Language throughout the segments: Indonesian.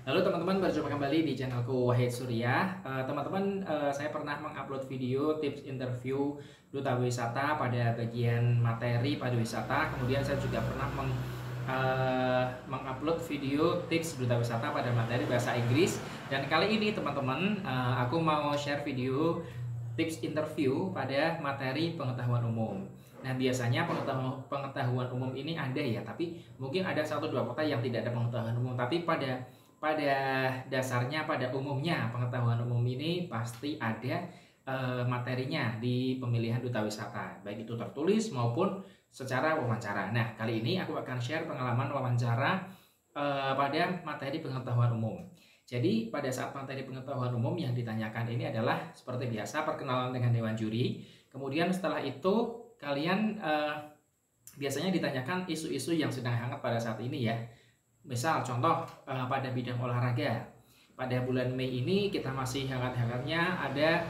Halo teman-teman, berjumpa kembali di channelku Wahid Surya. Saya pernah mengupload video tips interview duta wisata pada bagian materi pariwisata. Kemudian saya juga pernah mengupload video tips duta wisata pada materi bahasa Inggris. Dan kali ini teman-teman, aku mau share video tips interview pada materi pengetahuan umum. Nah, biasanya pengetahuan umum ini ada ya, tapi mungkin ada satu dua kota yang tidak ada pengetahuan umum. Tapi pada dasarnya, pada umumnya, pengetahuan umum ini pasti ada materinya di pemilihan duta wisata, baik itu tertulis maupun secara wawancara. Nah, kali ini aku akan share pengalaman wawancara pada materi pengetahuan umum. Jadi, pada saat materi pengetahuan umum yang ditanyakan ini adalah seperti biasa perkenalan dengan dewan juri. Kemudian setelah itu kalian biasanya ditanyakan isu-isu yang sedang hangat pada saat ini ya. Misal contoh pada bidang olahraga, pada bulan Mei ini kita masih hangat-hangatnya ada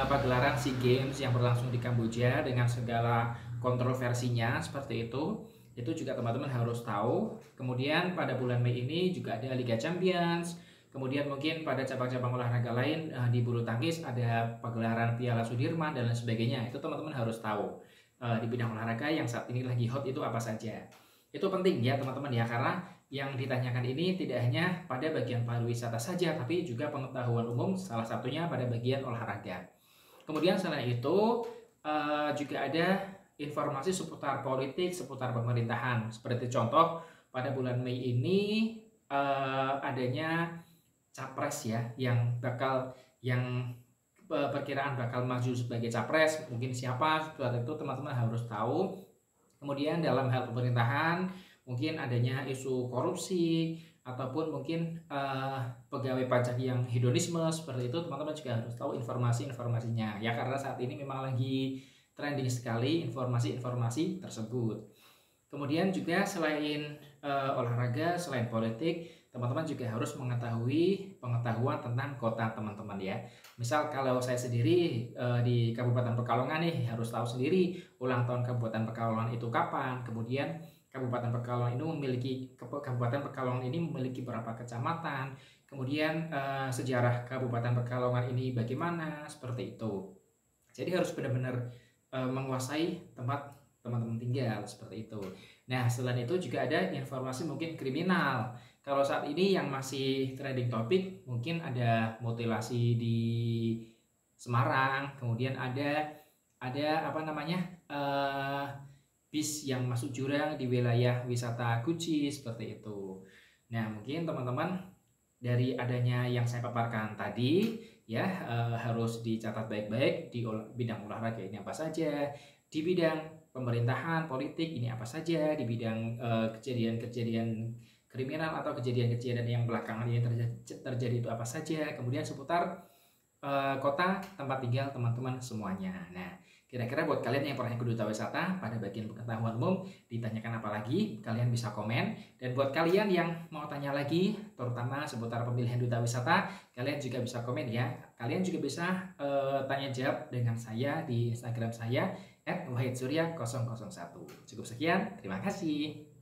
pagelaran SEA Games yang berlangsung di Kamboja dengan segala kontroversinya seperti itu. Itu juga teman-teman harus tahu. Kemudian pada bulan Mei ini juga ada Liga Champions. Kemudian mungkin pada cabang-cabang olahraga lain di bulu tangkis ada pagelaran Piala Sudirman dan lain sebagainya. Itu teman-teman harus tahu di bidang olahraga yang saat ini lagi hot itu apa saja. Itu penting ya teman-teman ya, karena yang ditanyakan ini tidak hanya pada bagian pariwisata saja, tapi juga pengetahuan umum, salah satunya pada bagian olahraga. Kemudian selain itu juga ada informasi seputar politik, seputar pemerintahan. Seperti contoh pada bulan Mei ini adanya capres ya, yang perkiraan bakal maju sebagai capres, mungkin siapa, seperti itu teman-teman harus tahu. Kemudian dalam hal pemerintahan mungkin adanya isu korupsi ataupun mungkin pegawai pajak yang hedonisme, seperti itu teman-teman juga harus tahu informasi-informasinya ya, karena saat ini memang lagi trending sekali informasi-informasi tersebut. Kemudian juga selain olahraga, selain politik, teman-teman juga harus mengetahui pengetahuan tentang kota teman-teman ya. Misal kalau saya sendiri di Kabupaten Pekalongan nih, harus tahu sendiri ulang tahun Kabupaten Pekalongan itu kapan. Kemudian Kabupaten Pekalongan ini memiliki berapa kecamatan. Kemudian sejarah Kabupaten Pekalongan ini bagaimana, seperti itu. Jadi harus benar-benar menguasai tempat teman-teman tinggal, seperti itu. Nah, selain itu juga ada informasi mungkin kriminal. Kalau saat ini yang masih trending topik mungkin ada mutilasi di Semarang, kemudian ada apa namanya bis yang masuk jurang di wilayah wisata Guci, seperti itu. Nah, mungkin teman-teman dari adanya yang saya paparkan tadi ya, harus dicatat baik-baik di bidang olahraga ini apa saja, di bidang pemerintahan politik ini apa saja, di bidang kejadian-kejadian kriminal atau kejadian-kejadian yang belakangan ini terjadi itu apa saja, kemudian seputar kota tempat tinggal teman-teman semuanya. Nah, kira-kira buat kalian yang pernah ikut duta wisata, pada bagian pengetahuan umum ditanyakan apa lagi, kalian bisa komen. Dan buat kalian yang mau tanya lagi terutama seputar pemilihan duta wisata, kalian juga bisa komen ya. Kalian juga bisa tanya jawab dengan saya di Instagram saya @wahidsurya001. Cukup sekian, terima kasih.